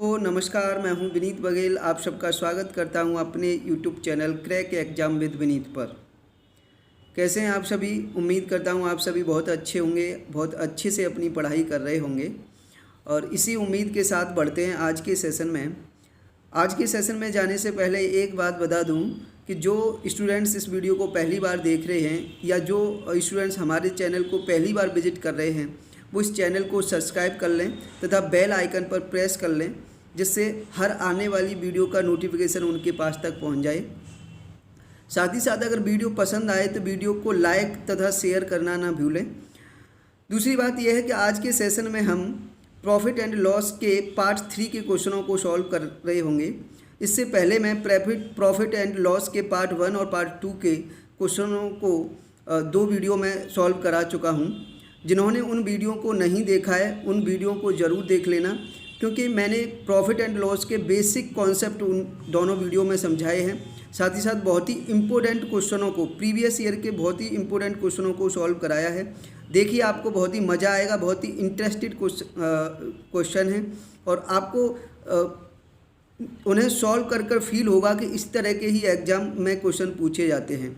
तो नमस्कार, मैं हूं विनीत बघेल। आप सबका स्वागत करता हूं अपने YouTube channel crack exam with Vineet पर। कैसे हैं आप सभी? उम्मीद करता हूं आप सभी बहुत अच्छे होंगे, बहुत अच्छे से अपनी पढ़ाई कर रहे होंगे। और इसी उम्मीद के साथ बढ़ते हैं आज के सेशन में। आज के सेशन में जाने से पहले एक बात बता दूं कि जो स्टूडेंट्स इस वीडियो को पहली बार देख रहे हैं या जो स्टूडेंट्स हमारे चैनल को पहली बार विजिट कर रहे हैं, वो इस चैनल को सब्सक्राइब कर लें तथा बेल आइकन पर प्रेस कर लें, जिससे हर आने वाली वीडियो का नोटिफिकेशन उनके पास तक पहुंच जाए। साथ ही साथ अगर वीडियो पसंद आए तो वीडियो को लाइक तथा शेयर करना ना भूलें। दूसरी बात यह है कि आज के सेशन में हम प्रॉफिट एंड लॉस के पार्ट 3 के क्वेश्चनों को सॉल्व कर रहे होंगे। इससे पहले मैं प्रॉफिट एंड लॉस के पार्ट 1 और पार्ट 2 के क्वेश्चनों को 2 वीडियो में सॉल्व करा चुका हूं। जिन्होंने उन वीडियो को नहीं देखा है उन वीडियो को ज़रूर देख लेना, क्योंकि मैंने प्रॉफिट एंड लॉस के बेसिक कॉन्सेप्ट उन दोनों वीडियो में समझाए हैं। साथ ही साथ बहुत ही इम्पोर्टेंट क्वेश्चनों को, प्रीवियस ईयर के बहुत ही इम्पोर्टेंट क्वेश्चनों को सॉल्व कराया है। देखिए, आपको बहुत ही मज़ा आएगा। बहुत ही इंटरेस्टेड क्वेश्चन है और आपको उन्हें सॉल्व कर कर फील होगा कि इस तरह के ही एग्ज़ाम में क्वेश्चन पूछे जाते हैं।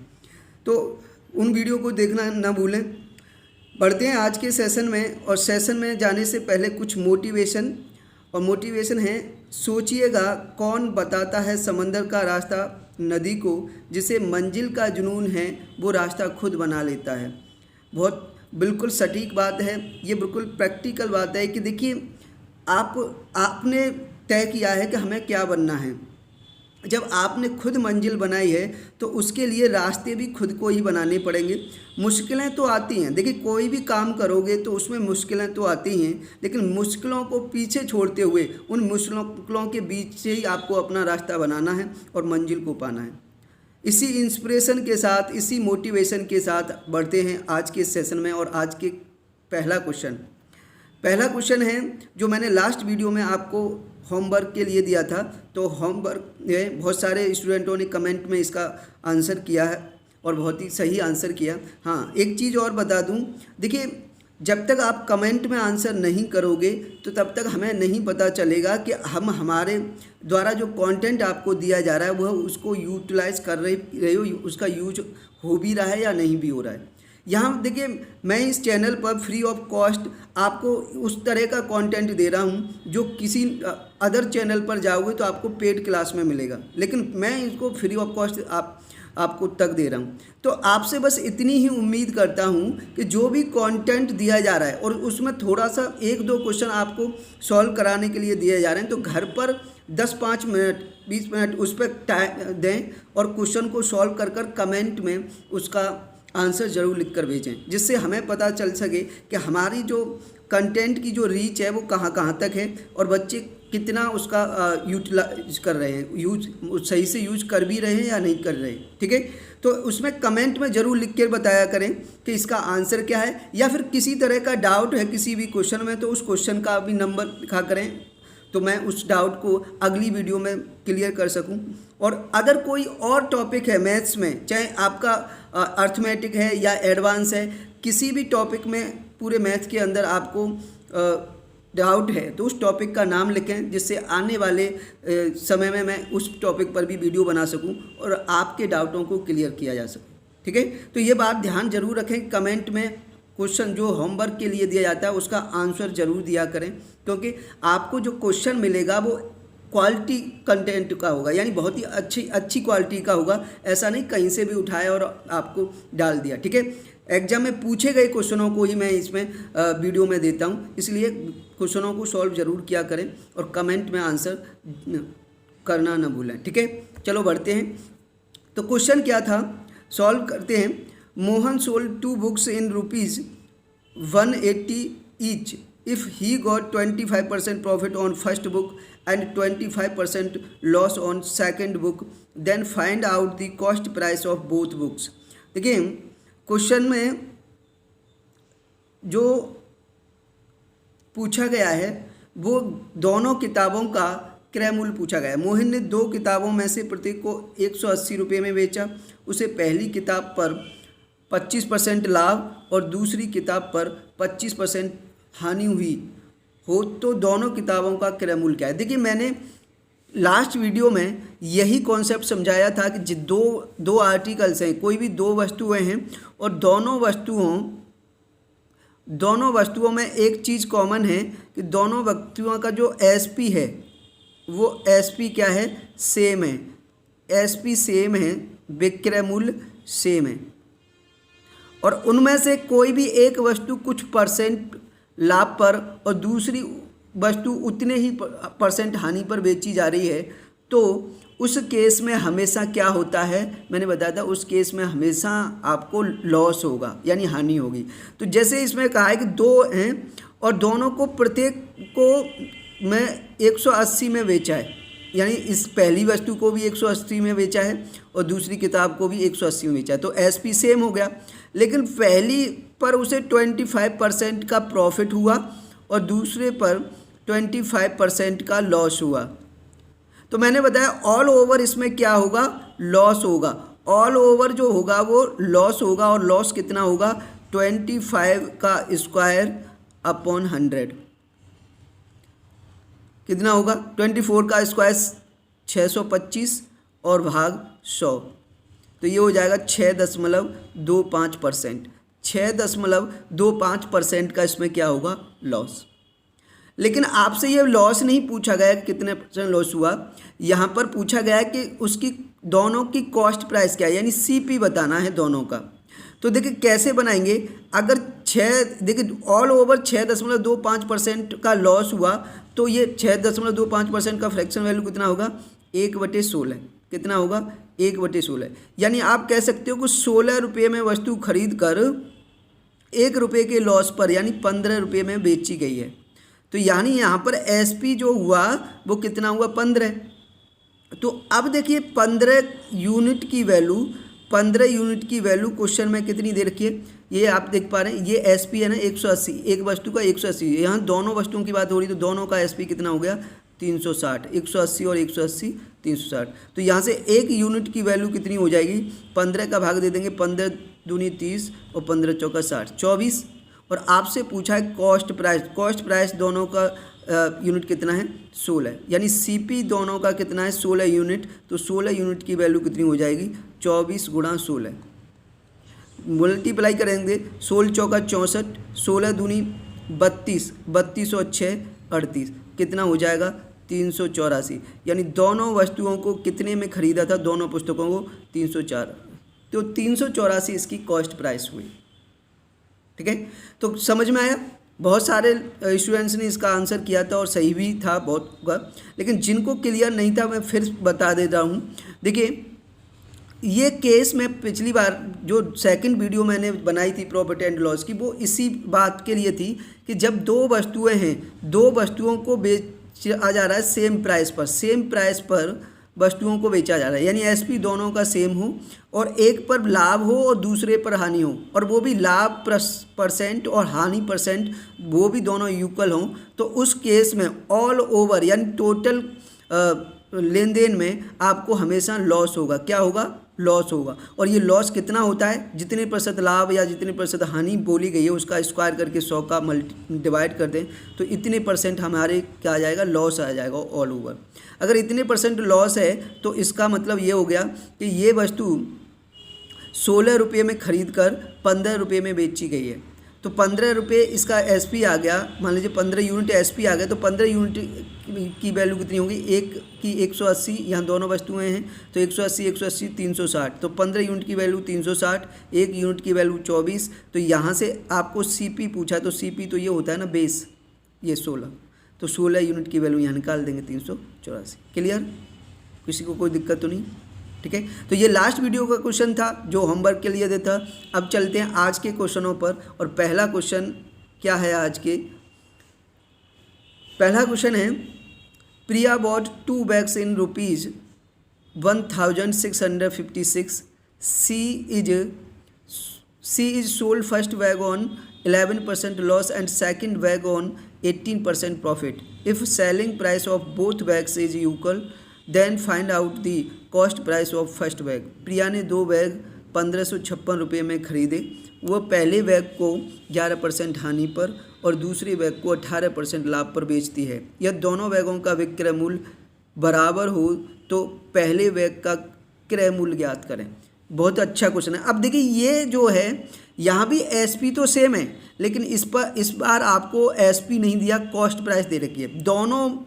तो उन वीडियो को देखना ना भूलें। बढ़ते हैं आज के सेशन में। और सेशन में जाने से पहले कुछ मोटिवेशन है। सोचिएगा, कौन बताता है समंदर का रास्ता नदी को, जिसे मंजिल का जुनून है वो रास्ता खुद बना लेता है। बहुत बिल्कुल सटीक बात है, ये बिल्कुल प्रैक्टिकल बात है कि देखिए, आपने तय किया है कि हमें क्या बनना है। जब आपने खुद मंजिल बनाई है तो उसके लिए रास्ते भी खुद को ही बनाने पड़ेंगे। मुश्किलें तो आती हैं, देखिए कोई भी काम करोगे तो उसमें मुश्किलें तो आती हैं, लेकिन मुश्किलों को पीछे छोड़ते हुए उन मुश्किलों के बीच से ही आपको अपना रास्ता बनाना है और मंजिल को पाना है। इसी इंस्पिरेशन के साथ, इसी मोटिवेशन के साथ बढ़ते हैं आज के सेशन में। और आज के पहला क्वेश्चन है जो मैंने लास्ट वीडियो में आपको होमवर्क के लिए दिया था। तो होमवर्क में बहुत सारे स्टूडेंटों ने कमेंट में इसका आंसर किया है और बहुत ही सही आंसर किया। हाँ, एक चीज़ और बता दूं, देखिए, जब तक आप कमेंट में आंसर नहीं करोगे तो तब तक हमें नहीं पता चलेगा कि हम हमारे द्वारा जो कंटेंट आपको दिया जा रहा है वह उसको यूटिलाइज कर रहे हो, उसका यूज हो भी रहा है या नहीं भी हो रहा है। यहाँ देखिए, मैं इस चैनल पर फ्री ऑफ कॉस्ट आपको उस तरह का कंटेंट दे रहा हूँ जो किसी अदर चैनल पर जाओगे तो आपको पेड क्लास में मिलेगा, लेकिन मैं इसको फ्री ऑफ कॉस्ट आपको तक दे रहा हूँ। तो आपसे बस इतनी ही उम्मीद करता हूँ कि जो भी कंटेंट दिया जा रहा है और उसमें थोड़ा सा 1-2 क्वेश्चन आपको सॉल्व कराने के लिए दिए जा रहे हैं, तो घर पर 10-5 मिनट 20 मिनट उस पर टाइम दें और क्वेश्चन को सॉल्व कर कर कमेंट में उसका आंसर ज़रूर लिख कर भेजें, जिससे हमें पता चल सके कि हमारी जो कंटेंट की जो रीच है वो कहाँ कहाँ तक है और बच्चे कितना उसका यूटिलाइज कर रहे हैं, सही से यूज कर भी रहे हैं या नहीं कर रहे हैं। ठीक है, तो उसमें कमेंट में ज़रूर लिख कर बताया करें कि इसका आंसर क्या है, या फिर किसी तरह का डाउट है किसी भी क्वेश्चन में तो उस क्वेश्चन का भी नंबर लिखा करें, तो मैं उस डाउट को अगली वीडियो में क्लियर कर सकूं। और अगर कोई और टॉपिक है मैथ्स में, चाहे आपका अर्थमेटिक है या एडवांस है, किसी भी टॉपिक में पूरे मैथ्स के अंदर आपको डाउट है तो उस टॉपिक का नाम लिखें, जिससे आने वाले समय में मैं उस टॉपिक पर भी वीडियो बना सकूं और आपके डाउटों को क्लियर किया जा सके। ठीक है, तो ये बात ध्यान जरूर रखें, कमेंट में क्वेश्चन जो होमवर्क के लिए दिया जाता है उसका आंसर जरूर दिया करें, क्योंकि आपको जो क्वेश्चन मिलेगा वो क्वालिटी कंटेंट का होगा, यानी बहुत ही अच्छी क्वालिटी का होगा। ऐसा नहीं कहीं से भी उठाया और आपको डाल दिया। ठीक है, एग्जाम में पूछे गए क्वेश्चनों को ही मैं इसमें वीडियो में देता हूँ, इसलिए क्वेश्चनों को सॉल्व जरूर किया करें और कमेंट में आंसर करना ना भूलें। ठीक है, चलो बढ़ते हैं। तो क्वेश्चन क्या था, सॉल्व करते हैं। Mohan sold 2 books in ₹180 each. If he got 25% profit on first book and 25% loss on second book, then find out the cost price of both books. देखिए, क्वेश्चन में जो पूछा गया है वो दोनों किताबों का क्रय मूल्य पूछा गया है। मोहन ने 2 किताबों में से प्रत्येक को 180 रुपये में बेचा। उसे पहली किताब पर 25% लाभ और दूसरी किताब पर 25% हानि हुई। हो तो दोनों किताबों का क्रय मूल्य क्या है। देखिए मैंने लास्ट वीडियो में यही कॉन्सेप्ट समझाया था कि दो आर्टिकल्स हैं, कोई भी दो वस्तुएं हैं और दोनों वस्तुओं में एक चीज़ कॉमन है कि दोनों वस्तुओं का जो एसपी है वो एसपी क्या है, सेम है। एसपी सेम है, विक्रय मूल्य सेम है और उनमें से कोई भी एक वस्तु कुछ परसेंट लाभ पर और दूसरी वस्तु उतने ही परसेंट हानि पर बेची जा रही है, तो उस केस में हमेशा क्या होता है, मैंने बताया था उस केस में हमेशा आपको लॉस होगा यानी हानि होगी। तो जैसे इसमें कहा है कि दो हैं और दोनों को प्रत्येक को मैं 180 में बेचा है, यानी इस पहली वस्तु को भी 180 में बेचा है और दूसरी किताब को भी 180 में बेचा है, तो एसपी सेम हो गया। लेकिन पहली पर उसे 25% का प्रॉफिट हुआ और दूसरे पर 25% का लॉस हुआ। तो मैंने बताया ऑल ओवर इसमें क्या होगा, लॉस होगा। ऑल ओवर जो होगा वो लॉस होगा और लॉस कितना होगा, 25 का स्क्वायर अपॉन 100 कितना होगा, 24 का स्क्वायर 625 और भाग 100, तो ये हो जाएगा 6.25%। 6.25% का इसमें क्या होगा, लॉस। लेकिन आपसे ये लॉस नहीं पूछा गया कि कितने % लॉस हुआ, यहाँ पर पूछा गया है कि उसकी दोनों की कॉस्ट प्राइस क्या है, यानी सीपी बताना है दोनों का। तो देखिए कैसे बनाएंगे, अगर देखिए ऑल ओवर 6.25% का लॉस हुआ तो ये 6.25% का फ्रैक्शन वैल्यू कितना होगा, 1/16 कितना होगा, 1/16। यानी आप कह सकते हो कि 16 रुपये में वस्तु खरीद कर 1 रुपये के लॉस पर यानी 15 रुपये में बेची गई है। तो यानी यहाँ पर एसपी जो हुआ वो कितना हुआ, 15। तो अब देखिए 15 यूनिट की वैल्यू क्वेश्चन में कितनी दे रखी है, ये आप देख पा रहे हैं, ये एसपी है ना 180, एक वस्तु का 180। यहाँ दोनों वस्तुओं की बात हो रही तो दोनों का एसपी कितना हो गया, 360। 180 और 180 360। तो यहाँ से एक यूनिट की वैल्यू कितनी हो जाएगी, 15 का भाग दे देंगे, 15 दूनी 30 और 15 चौका 60, 24। और आपसे पूछा है कॉस्ट प्राइस दोनों का यूनिट कितना है, 16, यानी सीपी दोनों का कितना है, 16 यूनिट। तो 16 यूनिट की वैल्यू कितनी हो जाएगी, 24 × 16 मल्टीप्लाई करेंगे, 16 चौका 64, 16 दूनी 32, 32 और 6 38, कितना हो जाएगा, 384। यानी दोनों वस्तुओं को कितने में खरीदा था, दोनों पुस्तकों को 304, तो 384 इसकी कॉस्ट प्राइस हुई। ठीक है, तो समझ में आया। बहुत सारे स्टूडेंट्स ने इसका आंसर किया था और सही भी था बहुत का, लेकिन जिनको क्लियर नहीं था मैं फिर बता देता हूँ। देखिए ये केस में पिछली बार जो सेकंड वीडियो मैंने बनाई थी प्रॉफिट एंड लॉस की, वो इसी बात के लिए थी कि जब दो वस्तुएं हैं, दो वस्तुओं को बेचा जा रहा है सेम प्राइस पर वस्तुओं को बेचा जा रहा है, यानी एसपी दोनों का सेम हो और एक पर लाभ हो और दूसरे पर हानि हो, और वो भी लाभ % और हानि % वो भी दोनों इक्वल हों, तो उस केस में ऑल ओवर यानी टोटल लेन देन में आपको हमेशा लॉस होगा। क्या होगा, लॉस होगा। और ये लॉस कितना होता है, जितने % लाभ या जितने % हानि बोली गई है उसका स्क्वायर करके 100 का डिवाइड कर दें तो इतने % हमारे क्या आ जाएगा, लॉस आ जाएगा ऑल ओवर। अगर इतने % लॉस है तो इसका मतलब ये हो गया कि ये वस्तु 16 रुपये में खरीद कर 15 रुपये में बेची गई है, तो 15 रुपये इसका एसपी आ गया, मान लीजिए 15 यूनिट एसपी आ गया, तो 15 यूनिट की वैल्यू कितनी होगी, एक की 180, यहाँ दोनों वस्तुएं हैं तो 180 180 360, तो 15 यूनिट की वैल्यू 360, एक यूनिट की वैल्यू 24। तो यहाँ से आपको सीपी पूछा, तो सीपी तो ये होता है ना बेस, ये 16, तो 16 यूनिट की वैल्यू यहाँ निकाल देंगे 384। क्लियर, किसी को कोई दिक्कत तो नहीं। ठीक है, तो ये लास्ट वीडियो का क्वेश्चन था जो होमवर्क के लिए देता। अब चलते हैं आज के क्वेश्चनों पर, और पहला क्वेश्चन क्या है आज के, पहला क्वेश्चन है प्रिया bot 2 bags in ₹1656, she is sold first bag on 11% loss and second bag on 18% profit. If selling price of both bags is equal, then find out the cost price of first bag. प्रिया ने 2 bag 1556 रुपये में खरीदे। वो पहले bag को 11% हानि पर और दूसरे बैग को 18% लाभ पर बेचती है। यह दोनों बैगों का विक्रय मूल्य बराबर हो तो पहले बैग का क्रय मूल्य ज्ञात करें। बहुत अच्छा क्वेश्चन है। अब देखिए ये जो है यहाँ भी एसपी तो सेम है, लेकिन इस बार आपको एसपी नहीं दिया, कॉस्ट प्राइस दे रखी है। दोनों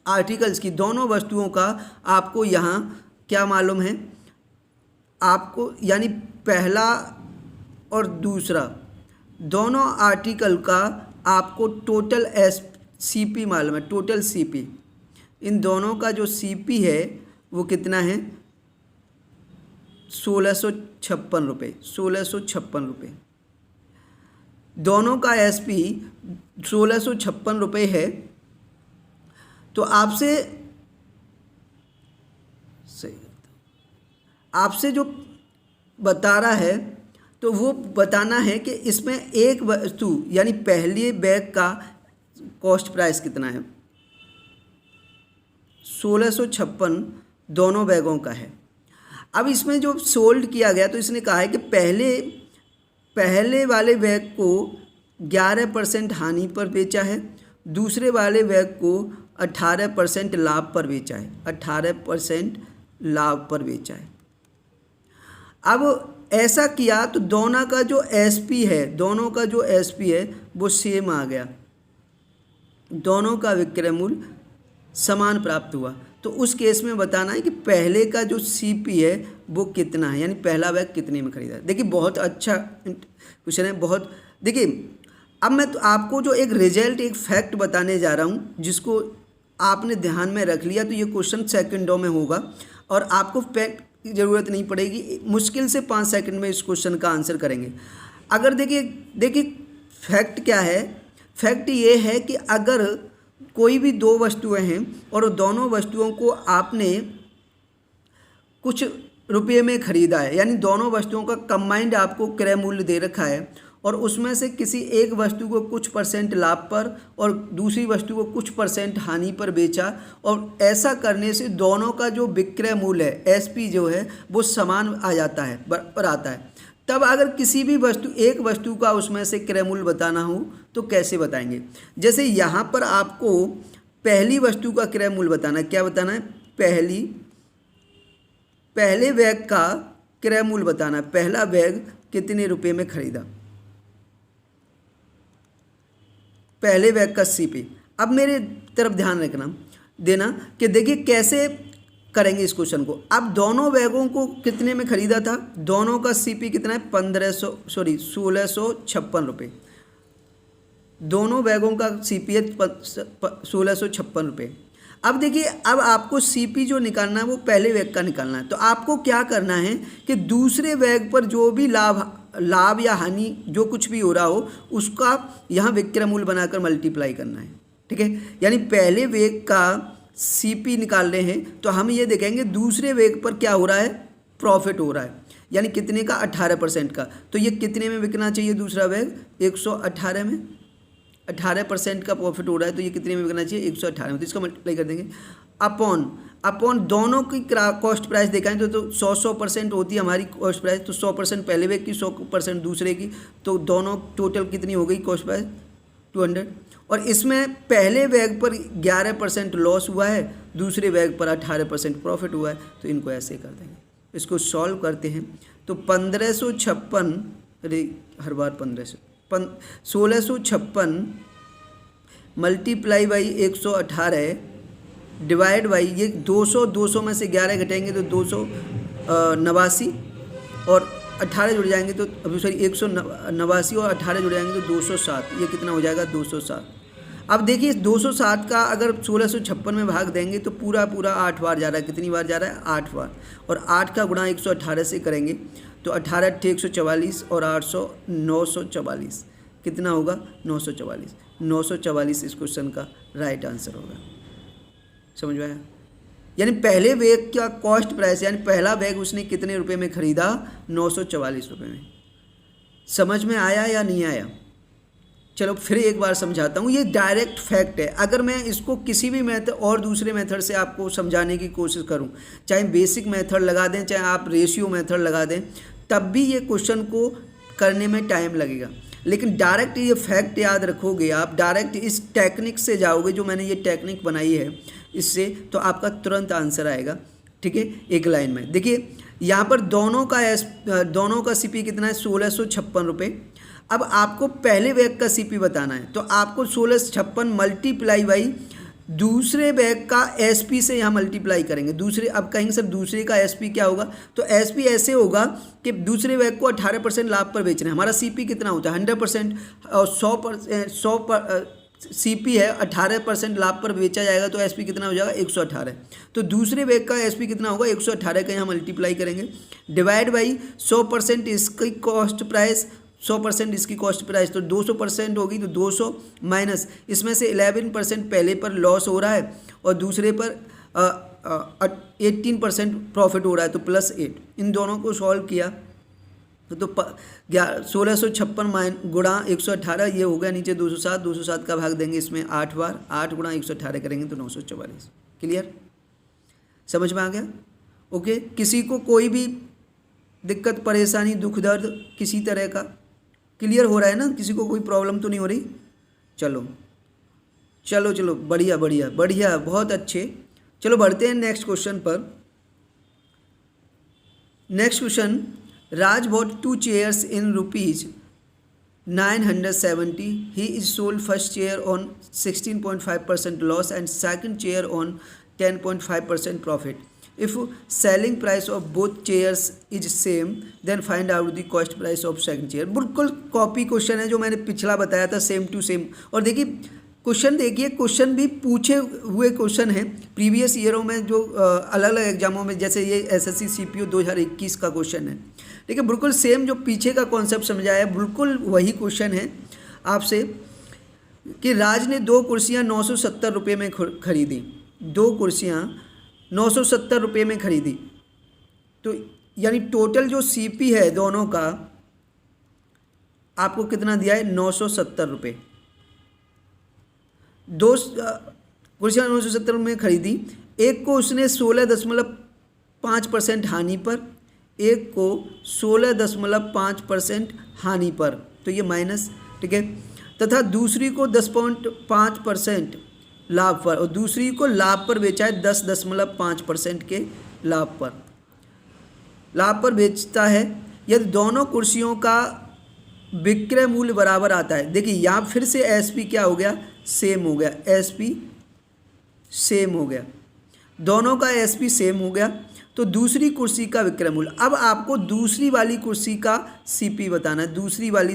आर्टिकल्स की, दोनों वस्तुओं का आपको यहाँ क्या मालूम है आपको, यानी पहला और दूसरा दोनों आर्टिकल का आपको टोटल सीपी मालूम है, टोटल सीपी। इन दोनों का जो सीपी है वो कितना है 1656 रुपये, 1656 रुपये। दोनों का एसपी 1656 रुपये है। तो आपसे जो बता रहा है तो वो बताना है कि इसमें एक वस्तु यानी पहले बैग का कॉस्ट प्राइस कितना है। 1656 दोनों बैगों का है। अब इसमें जो सोल्ड किया गया तो इसने कहा है कि पहले वाले बैग को 11% हानि पर बेचा है, दूसरे वाले बैग को 18% लाभ पर बेचा है, 18% लाभ पर बेचा है। अब ऐसा किया तो दोनों का जो एसपी है वो सेम आ गया, दोनों का विक्रय मूल्य समान प्राप्त हुआ। तो उस केस में बताना है कि पहले का जो सीपी है वो कितना है, यानी पहला बैग कितने में खरीदा। देखिए बहुत अच्छा क्वेश्चन है, बहुत। देखिए अब मैं तो आपको जो एक रिजल्ट, एक फैक्ट बताने जा रहा हूँ, जिसको आपने ध्यान में रख लिया तो ये क्वेश्चन सेकंडों में होगा और आपको फैक्ट की ज़रूरत नहीं पड़ेगी। मुश्किल से 5 सेकंड में इस क्वेश्चन का आंसर करेंगे। अगर देखिए फैक्ट क्या है, फैक्ट ये है कि अगर कोई भी दो वस्तुएं हैं और दोनों वस्तुओं को आपने कुछ रुपये में ख़रीदा है, यानी दोनों वस्तुओं का कंबाइंड आपको क्रय मूल्य दे रखा है और उसमें से किसी एक वस्तु को कुछ % लाभ पर और दूसरी वस्तु को कुछ % हानि पर बेचा, और ऐसा करने से दोनों का जो विक्रय मूल्य है एसपी जो है वो समान आ जाता है, बराबर आता है। तब अगर किसी भी एक वस्तु का उसमें से क्रय मूल्य बताना हो तो कैसे बताएंगे। जैसे यहाँ पर आपको पहली वस्तु का क्रय मूल्य बताना है। क्या बताना है? पहले बैग का क्रय मूल्य बताना है। पहला बैग कितने रुपए में खरीदा, पहले बैग का सीपी। अब मेरे तरफ ध्यान देना कि देखिए कैसे करेंगे इस क्वेश्चन को। अब दोनों बैगों को कितने में खरीदा था, दोनों का सीपी कितना है 1656 रुपये। दोनों बैगों का सीपी है 1656 रुपये। अब देखिए अब आपको सीपी जो निकालना है वो पहले बैग का निकालना है। तो आपको क्या करना है कि दूसरे बैग पर जो भी लाभ या हानि जो कुछ भी हो रहा हो उसका यहाँ विक्रय मूल्य बनाकर मल्टीप्लाई करना है। ठीक है, यानी पहले बैग का सीपी निकाल रहे हैं तो हम ये देखेंगे दूसरे बैग पर क्या हो रहा है, प्रॉफिट हो रहा है, यानी कितने का 18% का। तो ये कितने में बिकना चाहिए दूसरा बैग 118 में, 18% का प्रॉफिट हो रहा है तो ये कितने में बिकना चाहिए 118 में। तो इसका मल्टीप्लाई कर देंगे अपॉन दोनों की कॉस्ट प्राइस देखें तो 100% होती है हमारी कॉस्ट प्राइस। तो 100% पहले बैग की, 100% दूसरे की, तो दोनों टोटल कितनी हो गई कॉस्ट प्राइस 200। और इसमें पहले बैग पर 11% लॉस हुआ है, दूसरे बैग पर 18% प्रॉफिट हुआ है। तो इनको ऐसे कर देंगे। इसको सॉल्व करते हैं तो 1556, अरे हर बार 1656 मल्टीप्लाई बाई 118 डिवाइड बाई ये 200 में से 11 घटाएंगे तो 289 और 18 जुड़ जाएंगे तो 189 और 18 जुड़ जाएंगे तो 207। ये कितना हो जाएगा 207। अब देखिए 207 का अगर 1656 में भाग देंगे तो पूरा 8 बार जा रहा है। कितनी बार जा रहा है 8 बार। और 8 का गुणा 118 से करेंगे तो 18 × 144 और 800 944 कितना होगा 944। 944 इस क्वेश्चन का राइट आंसर होगा। समझ में आया? यानी पहले बैग का कॉस्ट प्राइस, यानी पहला बैग उसने कितने रुपए में खरीदा 944 रुपये में। समझ में आया या नहीं आया? चलो फिर एक बार समझाता हूँ। ये डायरेक्ट फैक्ट है। अगर मैं इसको किसी भी मेथड और दूसरे मेथड से आपको समझाने की कोशिश करूँ, चाहे बेसिक मेथड लगा दें, चाहे आप रेशियो मेथड लगा दें, तब भी ये क्वेश्चन को करने में टाइम लगेगा। लेकिन डायरेक्ट ये फैक्ट याद रखोगे आप, डायरेक्ट इस टेक्निक से जाओगे जो मैंने ये टेक्निक बनाई है इससे, तो आपका तुरंत आंसर आएगा। ठीक है, एक लाइन में देखिए यहाँ पर दोनों का सीपी कितना है, 1656 रुपये। अब आपको पहले बैग का सीपी बताना है, तो आपको 1656 मल्टीप्लाई बाई दूसरे बैग का एसपी से यहाँ मल्टीप्लाई करेंगे। दूसरे, अब कहेंगे सर दूसरे का एसपी क्या होगा, तो एसपी ऐसे होगा कि दूसरे बैग को 18% लाभ पर बेचना है। हमारा सीपी कितना होता है 100%, और 100 सीपी है, 18% लाभ पर बेचा जाएगा तो एसपी कितना हो जाएगा 118। तो दूसरे बैग का एसपी कितना होगा 118 का यहाँ मल्टीप्लाई करेंगे, डिवाइड बाई 100% इसकी कॉस्ट प्राइस, 100% इसकी कॉस्ट प्राइस, तो 200% होगी, तो 200 माइनस इसमें से 11% पहले पर लॉस हो रहा है और दूसरे पर 18% प्रॉफिट हो रहा है, तो +8। इन दोनों को सॉल्व किया तो 1656 गुणा 118, ये हो गया नीचे 207, 207 का भाग देंगे इसमें 8 बार, 8 गुणा 118 करेंगे तो 944। क्लियर, समझ में आ गया? ओके, किसी को कोई भी दिक्कत परेशानी दुख दर्द किसी तरह का क्लियर हो रहा है ना, किसी को कोई प्रॉब्लम तो नहीं हो रही? चलो चलो चलो, बढ़िया बढ़िया बढ़िया, बहुत अच्छे। चलो बढ़ते हैं नेक्स्ट क्वेश्चन पर। Next question, Raj bought 2 chairs in ₹970. He is sold first chair on 16.5% loss and second chair on 10.5% profit. If selling price of both chairs is same, then find out the cost price of second chair. बिल्कुल copy question है जो मैंने पिछला बताया था, same to same. और देखिए question, देखिए क्वेश्चन भी पूछे हुए क्वेश्चन है प्रीवियस ईयरों में जो अलग अलग एग्जामों में, जैसे ये एसएससी सीपीओ 2021 का क्वेश्चन है। ठीक है, बिल्कुल सेम जो पीछे का कॉन्सेप्ट समझाया है, बिल्कुल वही क्वेश्चन है आपसे कि राज ने 2 कुर्सियाँ 970 रुपये में खरीदी। 2 कुर्सियाँ 970 रुपये में खरीदी, तो यानी टोटल जो सीपी है दोनों का आपको कितना दिया है 970 रुपये। 2 कुर्सियाँ 970 में खरीदी, एक को उसने 16.5% हानि पर, एक को 16.5% हानि पर, तो ये माइनस। ठीक है, तथा दूसरी को 10.5% लाभ पर, और दूसरी को लाभ पर बेचा है 10.5% के लाभ पर बेचता है। यदि दोनों कुर्सियों का विक्रय मूल्य बराबर आता है, देखिए यहाँ फिर से एसपी क्या हो गया, सेम हो गया, एसपी सेम हो गया, दोनों का एसपी सेम हो गया, तो दूसरी कुर्सी का विक्रय मूल्य। अब आपको दूसरी वाली कुर्सी का सीपी बताना है, दूसरी वाली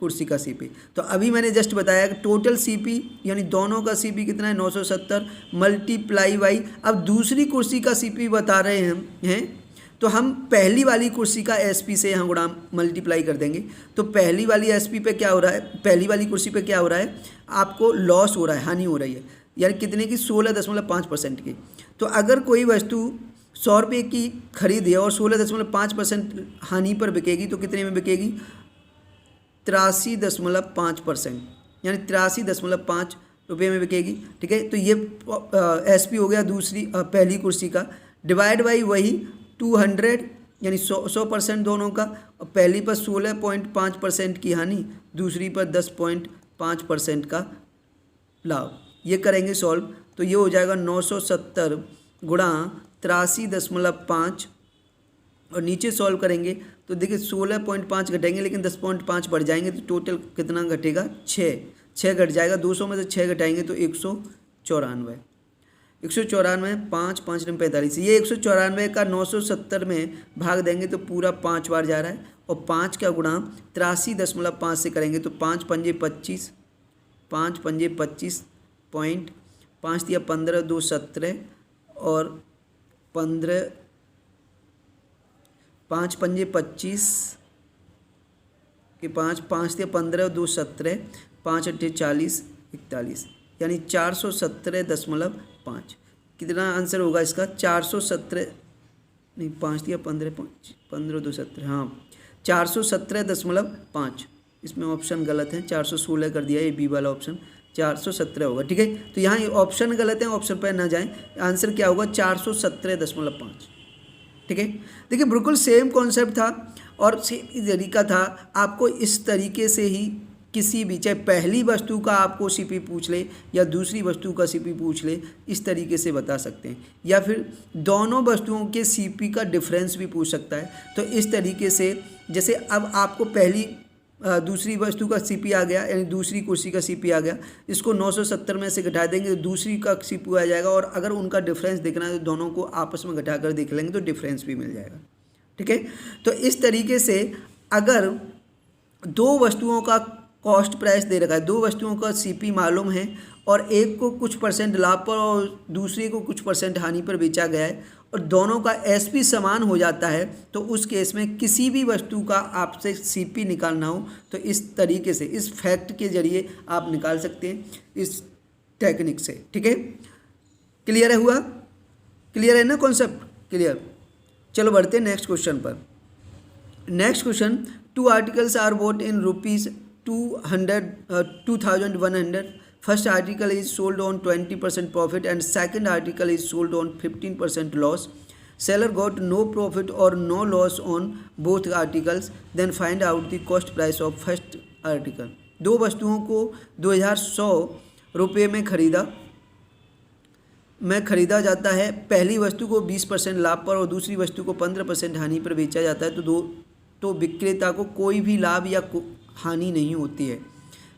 कुर्सी का सीपी। तो अभी मैंने जस्ट बताया कि टोटल सीपी यानी दोनों का सीपी कितना है 970 मल्टीप्लाई बाई, अब दूसरी कुर्सी का सीपी बता रहे हैं तो हम पहली वाली कुर्सी का एसपी से यहाँ गुणा मल्टीप्लाई कर देंगे। तो पहली वाली एसपी पे क्या हो रहा है, पहली वाली कुर्सी पे क्या हो रहा है, आपको लॉस हो रहा है, हानि हो रही है, यानी कितने की 16.5% की। तो अगर कोई वस्तु 100 रुपये की खरीदी और 16.5% हानि पर बिकेगी तो कितने में बिकेगी 83.5%, यानी 83.5 रुपये में बिकेगी। ठीक है, तो ये एसपी हो गया दूसरी पहली कुर्सी का, डिवाइड बाई वही 200 यानी 100% दोनों का, और पहली पर 16.5% की हानि, दूसरी पर 10.5% का लाभ। ये करेंगे सॉल्व, तो ये हो जाएगा 970 गुणा 83.5, और नीचे सॉल्व करेंगे तो देखिए 16.5 घटेंगे लेकिन 10.5 बढ़ जाएंगे, तो टोटल कितना घटेगा 6 घट जाएगा, 200 में से 6 घटाएंगे तो 194, 5 5 45। ये 194 का 970 में भाग देंगे तो पूरा 5 बार जा रहा है, और 5 का गुणा 83.5 से करेंगे तो 5 पंजे 25, 5 पंजे 25 पॉइंट, 5 दिया 15 2 17, और 15 5 पंजे 25 के 5 दिया 15 2 17, 5 8 40 41, यानी 417.5। कितना आंसर होगा इसका 417 नहीं, 5 दिया 15 2 17, हाँ 417.5। इसमें ऑप्शन गलत है, 416 कर दिया, ये बी वाला ऑप्शन 417 होगा। ठीक है, तो यहाँ ये ऑप्शन गलत है, ऑप्शन पर ना जाएं, आंसर क्या होगा 417.5। ठीक है, देखिए बिल्कुल सेम कॉन्सेप्ट था। और सेम तरीका था, आपको इस तरीके से ही किसी भी, चाहे पहली वस्तु का आपको सीपी पूछ ले या दूसरी वस्तु का सीपी पूछ ले, इस तरीके से बता सकते हैं, या फिर दोनों वस्तुओं के सीपी का डिफरेंस भी पूछ सकता है। तो इस तरीके से जैसे अब आपको पहली दूसरी वस्तु का सीपी आ गया, यानी दूसरी कुर्सी का सीपी आ गया, इसको 970 में से घटा देंगे तो दूसरी का सीपी आ जाएगा, और अगर उनका डिफरेंस देखना है तो दोनों को आपस में घटा कर देख लेंगे तो डिफरेंस भी मिल जाएगा। ठीक है, तो इस तरीके से अगर दो वस्तुओं का कॉस्ट प्राइस दे रखा है, दो वस्तुओं का सीपी मालूम है और एक को कुछ परसेंट लाभ पर और दूसरी को कुछ परसेंट हानि पर बेचा गया है, और दोनों का एसपी समान हो जाता है, तो उस केस में किसी भी वस्तु का आपसे सीपी निकालना हो तो इस तरीके से, इस फैक्ट के जरिए आप निकाल सकते हैं, इस टेक्निक से। ठीक है, क्लियर है? हुआ क्लियर है ना कॉन्सेप्ट? क्लियर। चलो बढ़ते हैं नेक्स्ट क्वेश्चन पर। Next question, 2 articles are bought in rupees 2100. First article is sold on 20% profit and second article is sold on 15% loss. Seller got no profit or no loss on both articles. Then find out the cost price of first article. दो वस्तुओं को 2100 रुपये में खरीदा जाता है। पहली वस्तु को 20% लाभ पर और दूसरी वस्तु को 15% हानि पर बेचा जाता है, तो विक्रेता को कोई भी लाभ या हानि नहीं होती है।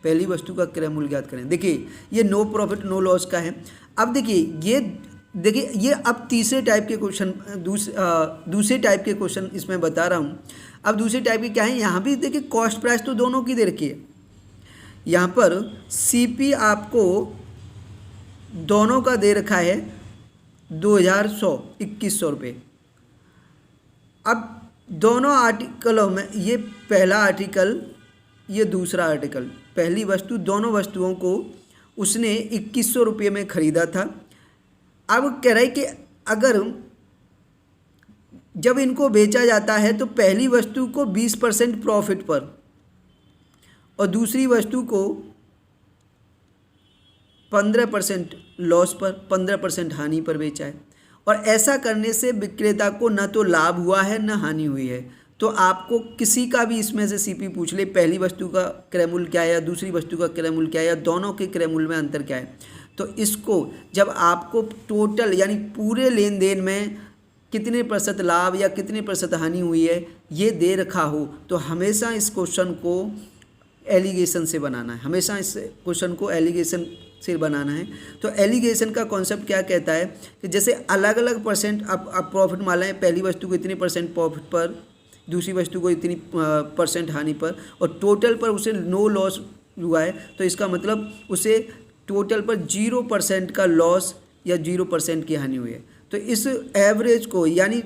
पहली वस्तु का क्रय मूल्य ज्ञात करें। देखिए ये नो प्रॉफिट नो लॉस का है। अब देखिए ये अब तीसरे टाइप के क्वेश्चन, दूसरे टाइप के क्वेश्चन इसमें बता रहा हूँ। अब दूसरे टाइप के क्या है, यहाँ भी देखिए कॉस्ट प्राइस तो दोनों की दे रखी है। यहाँ पर सीपी आपको दोनों का दे रखा है 2100 रुपये। अब दोनों आर्टिकलों में, ये पहला आर्टिकल ये दूसरा आर्टिकल, पहली वस्तु, दोनों वस्तुओं को उसने 2100 रुपये में ख़रीदा था। अब कह रहा है कि अगर जब इनको बेचा जाता है तो पहली वस्तु को 20% प्रॉफिट पर और दूसरी वस्तु को 15% लॉस पर, 15% हानि पर बेचा है, और ऐसा करने से विक्रेता को न तो लाभ हुआ है न हानि हुई है। तो आपको किसी का भी इसमें से सीपी पूछ ले, पहली वस्तु का क्रय मूल्य क्या है या दूसरी वस्तु का क्रय मूल्य क्या है या दोनों के क्रय मूल्य में अंतर क्या है, तो इसको जब आपको टोटल यानी पूरे लेन देन में कितने प्रतिशत लाभ या कितने प्रतिशत हानि हुई है ये दे रखा हो, तो हमेशा इस क्वेश्चन को एलिगेशन से बनाना है, हमेशा इस क्वेश्चन को एलिगेशन से बनाना है। तो एलिगेशन का कॉन्सेप्ट क्या कहता है कि जैसे अलग अलग परसेंट आप प्रॉफिट मान लें, पहली वस्तु को इतने परसेंट प्रॉफिट पर, दूसरी वस्तु को इतनी परसेंट हानि पर, और टोटल पर उसे नो लॉस हुआ है, तो इसका मतलब उसे टोटल पर 0% का लॉस या 0% की हानि हुई है। तो इस एवरेज को यानी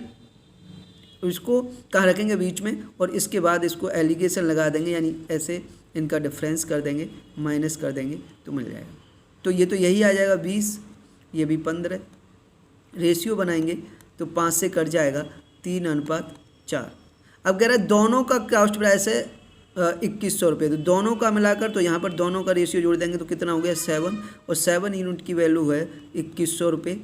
इसको कहाँ रखेंगे, बीच में, और इसके बाद इसको एलिगेशन लगा देंगे, यानी ऐसे इनका डिफरेंस कर देंगे, माइनस कर देंगे तो मिल जाएगा। तो ये तो यही आ जाएगा 20, ये भी 15, रेशियो बनाएंगे तो 5 से कट जाएगा 3:4। अब कह रहा है दोनों का कॉस्ट प्राइस है 2100 रुपये, तो दोनों का मिलाकर, तो यहाँ पर दोनों का रेशियो जोड़ देंगे तो कितना हो गया 7, और 7 यूनिट की वैल्यू है 2100 रुपये।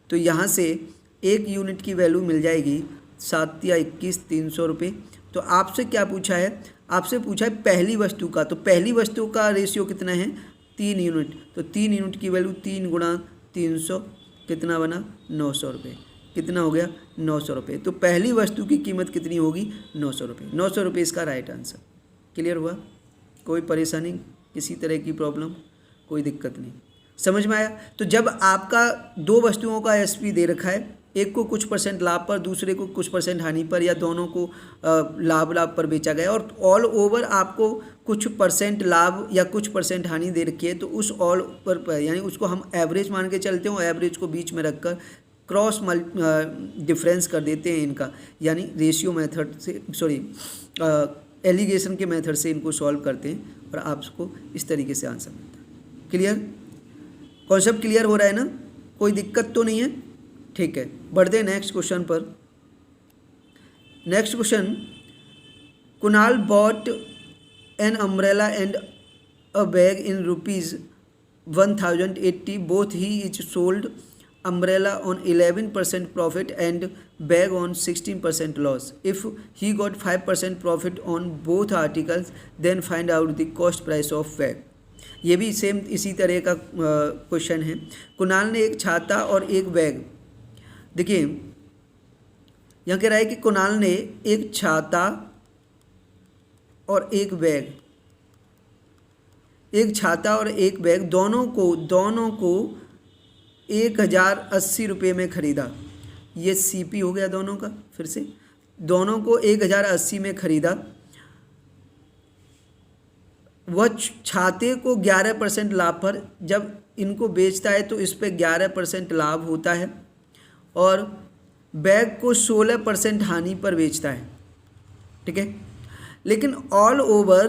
तो यहाँ से 1 यूनिट की वैल्यू मिल जाएगी 7 या 21 300 रुपये। तो आपसे क्या पूछा है, आपसे पूछा है पहली वस्तु का, तो पहली वस्तु का रेशियो कितना है 3 यूनिट, तो 3 यूनिट की वैल्यू 3 × 300 कितना बना 900 रुपये। कितना हो गया 900 रुपये। तो पहली वस्तु की कीमत कितनी होगी 900 रुपये। 900 रुपये इसका राइट आंसर। क्लियर हुआ? कोई परेशानी, किसी तरह की प्रॉब्लम, कोई दिक्कत नहीं, समझ में आया? तो जब आपका दो वस्तुओं का एसपी दे रखा है, एक को कुछ परसेंट लाभ पर, दूसरे को कुछ परसेंट हानि पर, या दोनों को लाभ पर बेचा गया, और ऑल ओवर आपको कुछ परसेंट लाभ या कुछ परसेंट हानि दे रखी है, तो उस ऑल ओवर पर यानी उसको हम एवरेज मान के चलते हैं, और एवरेज को बीच में रखकर क्रॉस डिफरेंस कर देते हैं इनका, यानी रेशियो मेथड से, सॉरी एलिगेशन के मेथड से इनको सॉल्व करते हैं, और आपको इस तरीके से आंसर मिलता है। क्लियर? कॉन्सेप्ट क्लियर हो रहा है ना? कोई दिक्कत तो नहीं है? ठीक है, बढ़ते हैं नेक्स्ट क्वेश्चन पर। Next question, Kunal bot an umbrella and a bag in ₹1080, both he is sold umbrella on 11% profit and bag on 16% loss. If he got 5% profit on both articles, then find out the cost price of bag. ये भी same इसी तरह का question है। कुणाल ने एक छाता और एक बैग, देखिए यहाँ कह रहा है कि कुणाल ने एक छाता और एक बैग, एक छाता और एक बैग दोनों को 1080 रुपये में ख़रीदा। ये सीपी हो गया दोनों का, फिर से दोनों को 1080 में ख़रीदा। वह छाते को 11% लाभ पर जब इनको बेचता है तो इस पर 11% लाभ होता है, और बैग को 16% हानि पर बेचता है, ठीक है। लेकिन ऑल ओवर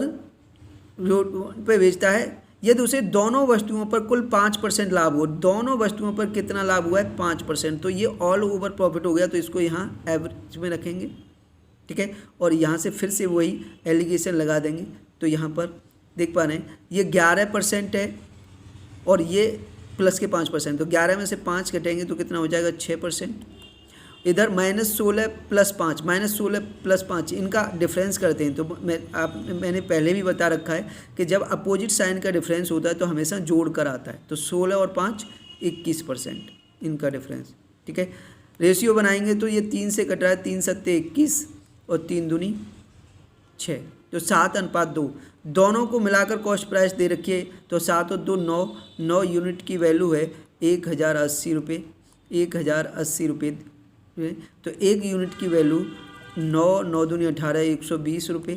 पे बेचता है यदि उसे दोनों वस्तुओं पर कुल 5% लाभ हो। दोनों वस्तुओं पर कितना लाभ हुआ है? 5%। तो ये ऑल ओवर प्रॉफिट हो गया, तो इसको यहाँ एवरेज में रखेंगे, ठीक है। और यहाँ से फिर से वही एलिगेशन लगा देंगे। तो यहाँ पर देख पा रहे हैं ये 11% है और ये प्लस के 5%, तो 11 में से 5 घटेंगे तो कितना हो जाएगा? 6%। इधर -16 + 5, -16 + 5 इनका डिफरेंस करते हैं। तो मैंने पहले भी बता रखा है कि जब अपोजिट साइन का डिफरेंस होता है तो हमेशा जोड़ कर आता है। तो 16 और 5 21% इनका डिफरेंस, ठीक है। रेशियो बनाएंगे तो ये 3 से कट रहा है, 3 सत्ते 21 और 3 दूनी 6, तो 7:2। दोनों को मिलाकर कॉस्ट प्राइस दे रखी है, तो 7 और 2 9 यूनिट की वैल्यू है 1080 रुपये। 1080 रुपये, तो 1 यूनिट की वैल्यू 9 दूनी 18 120 रुपये।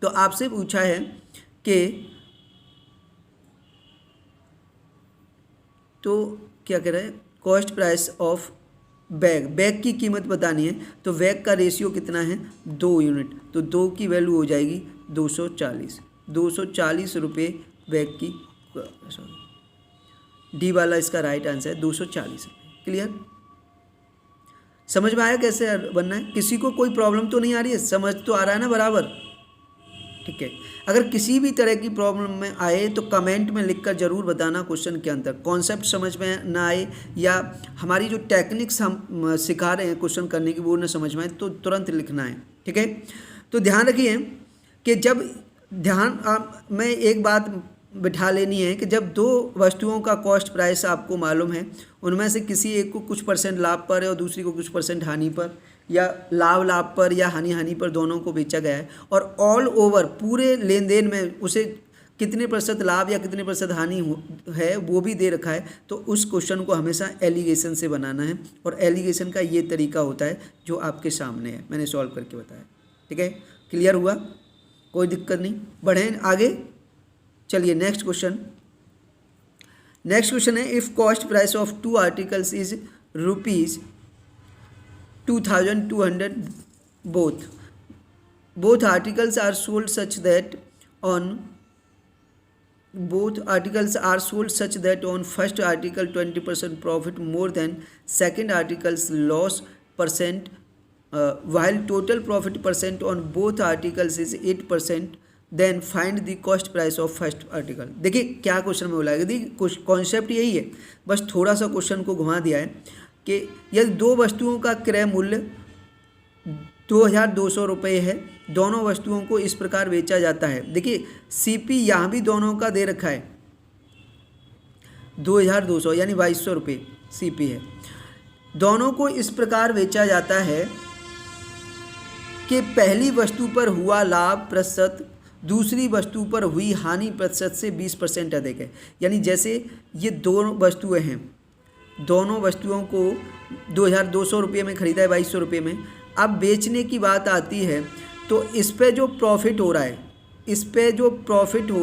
तो आपसे पूछा है कि तो क्या कह रहा है? कॉस्ट प्राइस ऑफ बैग की कीमत बतानी है। तो बैग का रेशियो कितना है? 2 यूनिट, तो 2 की वैल्यू हो जाएगी 240 रुपये बैग की। सॉरी, डी वाला इसका राइट आंसर है 240 रुपये। क्लियर? समझ में आया कैसे बनना है? किसी को कोई प्रॉब्लम तो नहीं आ रही है? समझ तो आ रहा है ना बराबर? ठीक है। अगर किसी भी तरह की प्रॉब्लम में आए तो कमेंट में लिखकर ज़रूर बताना क्वेश्चन के अंदर। कॉन्सेप्ट समझ में ना आए या हमारी जो टेक्निक्स हम सिखा रहे हैं क्वेश्चन करने की वो ना समझ में आए तो तुरंत लिखना है, ठीक है। तो ध्यान रखिए कि जब में एक बात बिठा लेनी है कि जब 2 वस्तुओं का कॉस्ट प्राइस आपको मालूम है, उनमें से किसी एक को कुछ % लाभ पर है और दूसरी को कुछ % हानि पर, या लाभ पर या हानि पर दोनों को बेचा गया है, और ऑल ओवर पूरे लेन देन में उसे कितने % लाभ या कितने % हानि है वो भी दे रखा है। तो उस क्वेश्चन को हमेशा एलिगेशन से बनाना है, और एलिगेशन का ये तरीका होता है जो आपके सामने है, मैंने सॉल्व करके बताया, ठीक है। क्लियर हुआ? कोई दिक्कत नहीं, बढ़ें आगे। चलिए नेक्स्ट क्वेश्चन है, if cost price of 2 articles is ₹2200, both articles are sold such that on first article 20% profit more than second article's loss percent, while total profit percent on both articles is 8%, then find the cost price of first article. देखिए क्या question में बोला है, देखिए concept यही है, बस थोड़ा सा क्वेश्चन को घुमा दिया है कि यदि 2 वस्तुओं का क्रय मूल्य 2200 रुपये है, दोनों वस्तुओं को इस प्रकार बेचा जाता है। देखिए सीपी यहाँ भी दोनों का दे रखा है 2200 यानी 2200 रुपये सीपी है। दोनों को इस प्रकार बेचा जाता है कि पहली वस्तु पर हुआ लाभ प्रतिशत दूसरी वस्तु पर हुई हानि प्रतिशत से 20% अधिक है। यानी जैसे ये 2 वस्तुएं हैं, दोनों वस्तुओं को 2200 रुपये में ख़रीदा है 2200 रुपये में। अब बेचने की बात आती है तो इस पे जो प्रॉफिट हो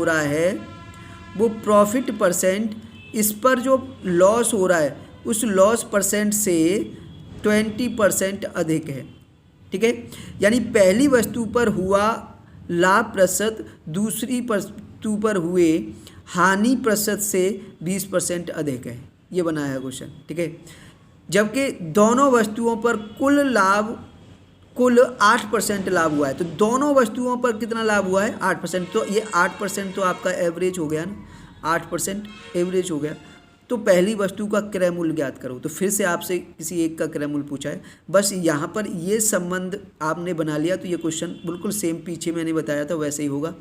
रहा है, वो प्रॉफिट परसेंट इस पर जो लॉस हो रहा है उस लॉस परसेंट से 20% अधिक है, ठीक है। यानी पहली वस्तु पर हुआ लाभ प्रतिशत दूसरी वस्तु पर हुए हानि प्रतिशत से 20% अधिक है। ये बना है क्वेश्चन, ठीक है। जबकि दोनों वस्तुओं पर कुल 8% लाभ हुआ है, तो दोनों वस्तुओं पर कितना लाभ हुआ है? 8%। तो ये 8% तो आपका एवरेज हो गया ना, 8% एवरेज हो गया। तो पहली वस्तु का क्रय मूल्य ज्ञात करो। तो फिर से आपसे किसी एक का क्रय मूल्य पूछा है, बस यहाँ पर ये संबंध आपने बना लिया तो ये क्वेश्चन बिल्कुल सेम पीछे मैंने बताया था वैसे ही होगा।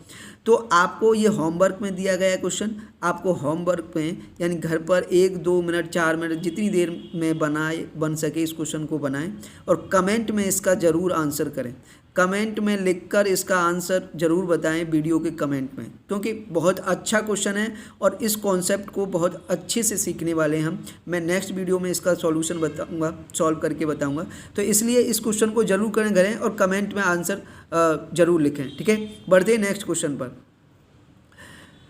तो आपको ये होमवर्क में दिया गया है क्वेश्चन, आपको होमवर्क में यानी घर पर 1-2 मिनट 4 मिनट जितनी देर में बन सके इस क्वेश्चन को बनाएं और कमेंट में इसका ज़रूर आंसर करें। कमेंट में लिखकर इसका आंसर ज़रूर बताएं वीडियो के कमेंट में, क्योंकि बहुत अच्छा क्वेश्चन है और इस कॉन्सेप्ट को बहुत अच्छे से सीखने वाले हैं हम। मैं नेक्स्ट वीडियो में इसका सॉल्यूशन बताऊंगा, सॉल्व करके बताऊंगा। तो इसलिए इस क्वेश्चन को जरूर करें और कमेंट में आंसर जरूर लिखें। ठीक है, बढ़ते हैं नेक्स्ट क्वेश्चन पर।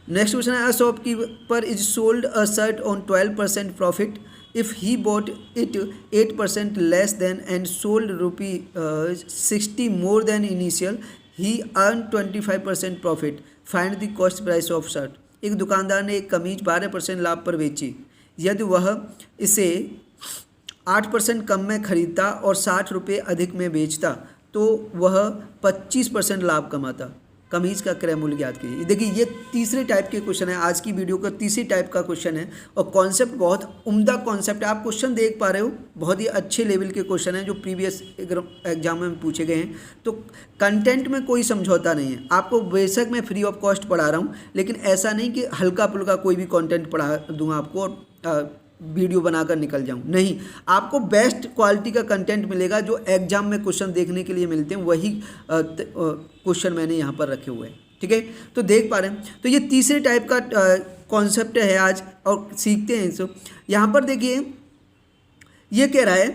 नेक्स्ट क्वेश्चन है, a shopkeeper is sold a shirt on 12% profit if he bought it 8% less than and sold ₹60 more than initial, he earned 25% profit. Find the cost price of shirt. एक दुकानदार ने एक कमीज 12% लाभ पर बेची। यदि वह इसे 8% कम में खरीदता और 60 रुपये अधिक में बेचता तो वह 25% लाभ कमाता। कमीज का क्रय मूल्य ज्ञात कीजिए। देखिए ये तीसरे टाइप के क्वेश्चन है, आज की वीडियो का तीसरी टाइप का क्वेश्चन है और कॉन्सेप्ट बहुत उम्दा कॉन्सेप्ट है। आप क्वेश्चन देख पा रहे हो, बहुत ही अच्छे लेवल के क्वेश्चन हैं जो प्रीवियस एग्जाम में पूछे गए हैं। तो कंटेंट में कोई समझौता नहीं है। आपको बेशक मैं फ्री ऑफ कॉस्ट पढ़ा रहा हूँ, लेकिन ऐसा नहीं कि हल्का फुल्का कोई भी कॉन्टेंट पढ़ा दूंगा आपको और वीडियो बनाकर निकल जाऊं। नहीं, आपको बेस्ट क्वालिटी का कंटेंट मिलेगा जो एग्जाम में क्वेश्चन देखने के लिए मिलते हैं, वही क्वेश्चन मैंने यहाँ पर रखे हुए हैं। ठीक है, तो देख पा रहे हैं। तो ये तीसरे टाइप का कॉन्सेप्ट है आज और सीखते हैं इसको। यहाँ पर देखिए ये कह रहा है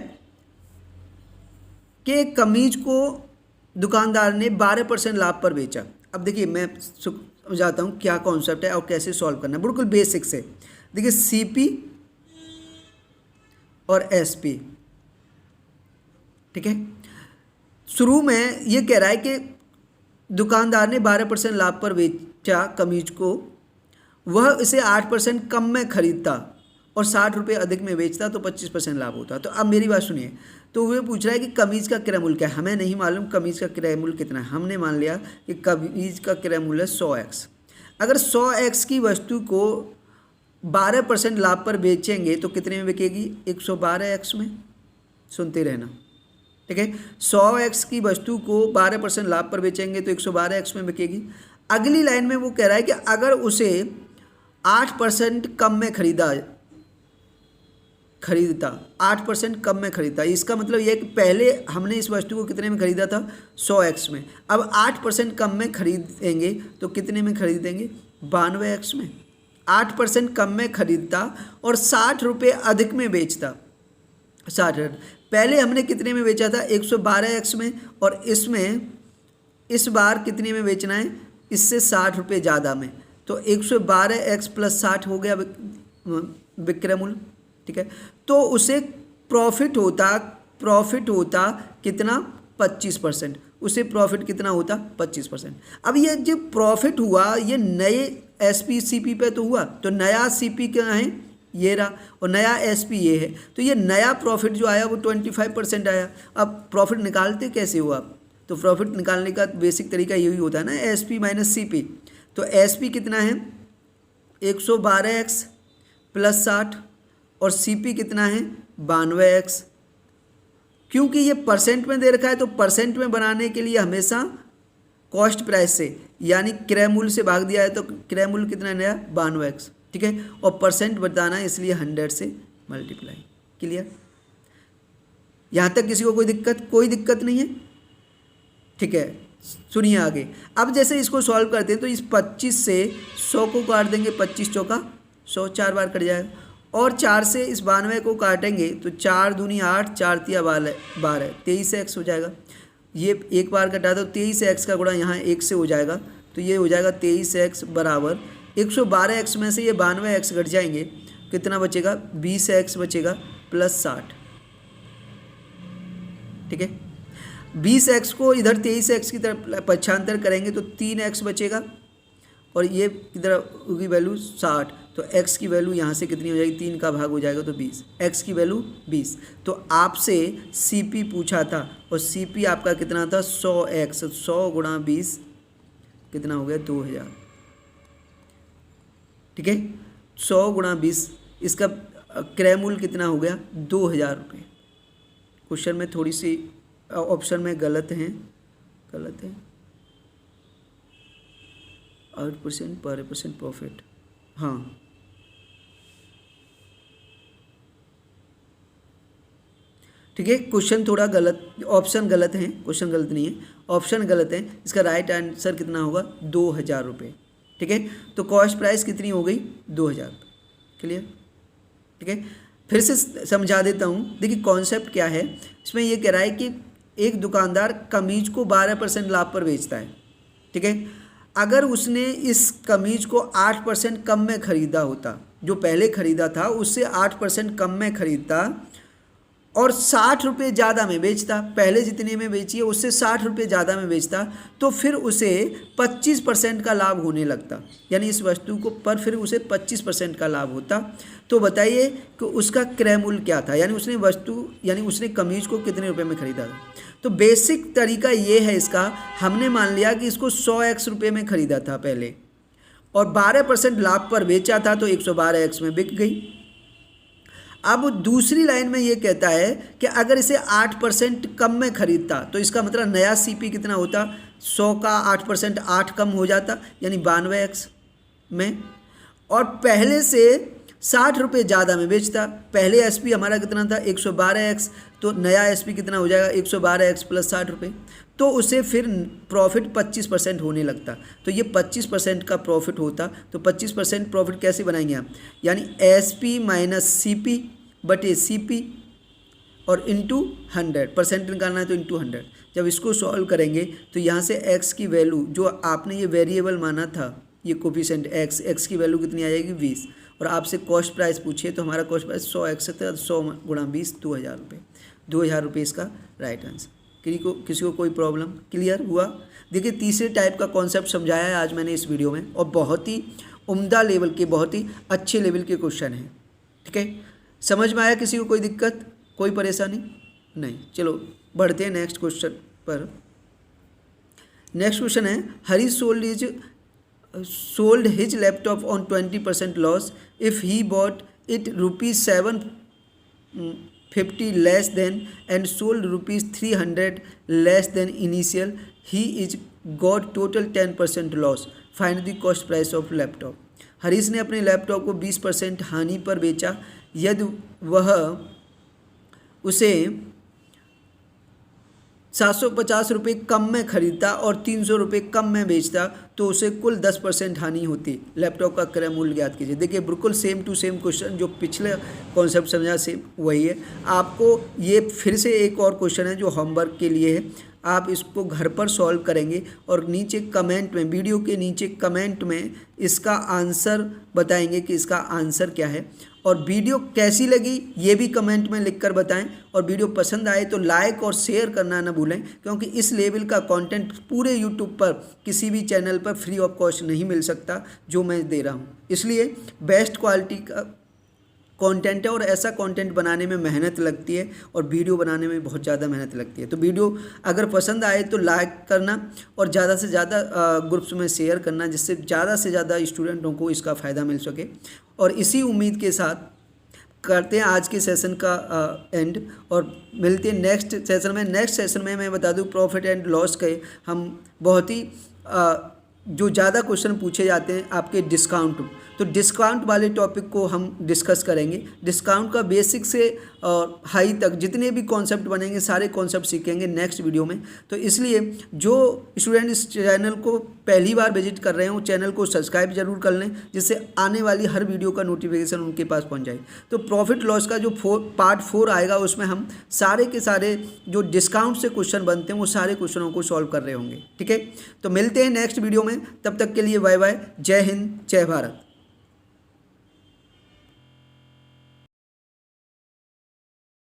कि कमीज को दुकानदार ने 12% लाभ पर बेचा। अब देखिए मैं समझाता हूँ क्या कॉन्सेप्ट है और कैसे सॉल्व करना है, बिल्कुल बेसिक से। देखिए सीपी और एसपी, ठीक है। शुरू में ये कह रहा है कि दुकानदार ने 12% लाभ पर बेचा कमीज को, वह इसे 8% कम में खरीदता और 60 रुपये अधिक में बेचता तो 25% लाभ होता। तो अब मेरी बात सुनिए, तो वह पूछ रहा है कि कमीज का क्रय मूल्य क्या है। हमें नहीं मालूम कमीज का क्रय मूल्य कितना है। हमने मान लिया कि कमीज का क्रय मूल्य 100x। अगर 100x की वस्तु को 12% लाभ पर बेचेंगे तो कितने में बिकेगी? 112x में। सुनते रहना, ठीक है। 100x की वस्तु को 12% लाभ पर बेचेंगे तो 112x में बिकेगी। अगली लाइन में वो कह रहा है कि अगर उसे 8% कम में खरीदता 8% कम में खरीदता, इसका मतलब यह कि पहले हमने इस वस्तु को कितने में खरीदा था? 100x में। अब 8% कम में खरीदेंगे तो कितने में खरीदेंगे? 92x में। 8% कम में खरीदता और 60 रुपये अधिक में बेचता। 60, पहले हमने कितने में बेचा था? 112x में, और इसमें इस बार कितने में बेचना है? इससे 60 रुपये ज़्यादा में। तो 112x + 60 हो गया विक्रय मूल्य, ठीक है। तो उसे प्रॉफिट होता कितना? 25%। उसे प्रॉफिट कितना होता? 25%। अब ये जो प्रॉफिट हुआ ये नए एसपी सीपी पे तो हुआ, तो नया सीपी क्या है? ये रहा, और नया एसपी ये है। तो ये नया प्रॉफिट जो आया वो 25% आया। अब प्रॉफिट निकालते कैसे हो आप? तो प्रॉफिट निकालने का बेसिक तरीका यही होता है ना, एसपी माइनस सीपी। तो एसपी कितना है? 112x + 60, और सीपी कितना है? 92x। क्योंकि ये परसेंट में दे रखा है तो परसेंट में बनाने के लिए हमेशा कॉस्ट प्राइस से यानी क्रय मूल्य से भाग दिया है, तो क्रय मूल्य कितना नया? 92x, ठीक है। और परसेंट बताना है इसलिए 100 से मल्टीप्लाई। क्लियर? यहाँ तक किसी को कोई दिक्कत नहीं है? ठीक है, सुनिए आगे। अब जैसे इसको सॉल्व करते हैं तो इस 25 से 100 को काट देंगे, 25 चौका 100, 4 बार कट जाएगा। और 4 से इस 92 को काटेंगे तो 4 दूनी 8, 4 तिया 12, 23x हो जाएगा। ये एक बार कटा दो, 23x का गुणा यहाँ 1 से हो जाएगा, तो ये हो जाएगा 23x बराबर 112x में से ये 92x घट जाएंगे, कितना बचेगा? 20x बचेगा + 60, ठीक है। 20x को इधर 23x की तरफ पक्षांतर करेंगे तो 3x बचेगा, और ये इधर होगी वैल्यू 60, तो x की वैल्यू यहाँ से कितनी हो जाएगी? 3 का भाग हो जाएगा तो 20, x की वैल्यू 20। तो आपसे CP पूछा था और CP आपका कितना था? 100x। 100 × 20 कितना हो गया? 2000, ठीक है। 100 × 20 इसका क्रय मूल्य कितना हो गया 2000 रुपये। क्वेश्चन में थोड़ी सी ऑप्शन में गलत है 8% पर % प्रॉफिट, हाँ ठीक है। क्वेश्चन थोड़ा गलत, ऑप्शन गलत है, क्वेश्चन गलत नहीं है, ऑप्शन गलत है। इसका राइट आंसर कितना होगा 2000 रुपये। ठीक है, तो कॉस्ट प्राइस कितनी हो गई 2000 रुपये। क्लियर? ठीक है, फिर से समझा देता हूँ। देखिए कॉन्सेप्ट क्या है, इसमें ये कह रहा है कि एक दुकानदार कमीज को 12% लाभ पर बेचता है। ठीक है, अगर उसने इस कमीज को 8% कम में ख़रीदा होता, जो पहले ख़रीदा था उससे 8% कम में ख़रीदता और 60 रुपये ज़्यादा में बेचता, पहले जितने में बेची है उससे 60 रुपये ज़्यादा में बेचता, तो फिर उसे 25% का लाभ होने लगता, यानी इस वस्तु को पर फिर उसे 25% का लाभ होता। तो बताइए कि उसका क्रय मूल्य क्या था, यानी उसने कमीज को कितने रुपए में ख़रीदा था। तो बेसिक तरीका ये है इसका, हमने मान लिया कि इसको 100x रुपये में ख़रीदा था पहले और 12% लाभ पर बेचा था, तो 112x में बिक गई। अब दूसरी लाइन में ये कहता है कि अगर इसे 8% कम में खरीदता, तो इसका मतलब नया सीपी कितना होता, 100 का 8% 8 कम हो जाता, यानी 92x में, और पहले से 60 रुपये ज़्यादा में बेचता। पहले एसपी हमारा कितना था 112x, तो नया एसपी कितना हो जाएगा 112x प्लस 60 रुपये, तो उसे फिर प्रॉफिट 25% होने लगता। तो ये 25% का प्रॉफिट होता। तो 25% प्रॉफिट कैसे बनाएंगे आप, यानी एसपी माइनस सीपी बटे सीपी और इंटू 100, परसेंट निकालना है तो इंटू 100। जब इसको सॉल्व करेंगे तो यहाँ से x की वैल्यू, जो आपने ये वेरिएबल माना था, ये कोफिशिएंट x की वैल्यू कितनी आ जाएगी 20, और आपसे कॉस्ट प्राइस पूछिए तो हमारा कॉस्ट प्राइस 100x था, 100 गुणा 20 2000 रुपये। 2000 रुपये इसका राइट आंसर। किसी को कोई प्रॉब्लम? क्लियर हुआ? देखिए तीसरे टाइप का कॉन्सेप्ट समझाया है आज मैंने इस वीडियो में, और बहुत ही उम्दा लेवल के, बहुत ही अच्छे लेवल के क्वेश्चन हैं। ठीक है, समझ में आया? किसी को कोई दिक्कत, कोई परेशानी नहीं? चलो बढ़ते हैं नेक्स्ट क्वेश्चन पर। नेक्स्ट क्वेश्चन है, हरी sold his laptop on 20% loss. If he bought it ₹750 less than and sold ₹300 less than initial, he is got total 10% loss. Find the cost price of laptop. Harish ने अपने laptop को 20% हानि पर बेचा। यदि वह उसे 750 रुपये कम में खरीदता और 300 रुपये कम में बेचता, तो उसे कुल 10% हानि होती। लैपटॉप का क्रय मूल्य ज्ञात कीजिए। देखिए बिल्कुल सेम टू सेम क्वेश्चन, जो पिछले कॉन्सेप्ट समझा सेम वही है। आपको ये फिर से एक और क्वेश्चन है जो होमवर्क के लिए है, आप इसको घर पर सॉल्व करेंगे और नीचे कमेंट में, वीडियो के नीचे कमेंट में इसका आंसर बताएंगे कि इसका आंसर क्या है। और वीडियो कैसी लगी ये भी कमेंट में लिखकर बताएं, और वीडियो पसंद आए तो लाइक और शेयर करना ना भूलें, क्योंकि इस लेवल का कंटेंट पूरे यूट्यूब पर किसी भी चैनल पर फ्री ऑफ कॉस्ट नहीं मिल सकता जो मैं दे रहा हूं। इसलिए बेस्ट क्वालिटी का कंटेंट है और ऐसा कंटेंट बनाने में मेहनत लगती है और वीडियो बनाने में बहुत ज़्यादा मेहनत लगती है। तो वीडियो अगर पसंद आए तो लाइक करना और ज़्यादा से ज़्यादा ग्रुप्स में शेयर करना, जिससे ज़्यादा से ज़्यादा स्टूडेंटों को इसका फ़ायदा मिल सके। और इसी उम्मीद के साथ करते हैं आज के सेशन का एंड, और मिलते हैं नेक्स्ट सेशन में। नेक्स्ट सेशन में मैं बता दूं प्रॉफिट एंड लॉस के हम बहुत ही जो ज़्यादा क्वेश्चन पूछे जाते हैं आपके डिस्काउंट, तो डिस्काउंट वाले टॉपिक को हम डिस्कस करेंगे। डिस्काउंट का बेसिक से और हाई तक जितने भी कॉन्सेप्ट बनेंगे सारे कॉन्सेप्ट सीखेंगे नेक्स्ट वीडियो में। तो इसलिए जो स्टूडेंट इस चैनल को पहली बार विजिट कर रहे हैं वो चैनल को सब्सक्राइब जरूर कर लें, जिससे आने वाली हर वीडियो का नोटिफिकेशन उनके पास पहुंच जाए। तो प्रॉफिट लॉस का जो पार्ट 4 आएगा उसमें हम सारे के सारे जो डिस्काउंट से क्वेश्चन बनते हैं वो सारे क्वेश्चनों को सॉल्व कर रहे होंगे। ठीक है, तो मिलते हैं नेक्स्ट वीडियो में, तब तक के लिए बाय बाय, जय हिंद, जय भारत।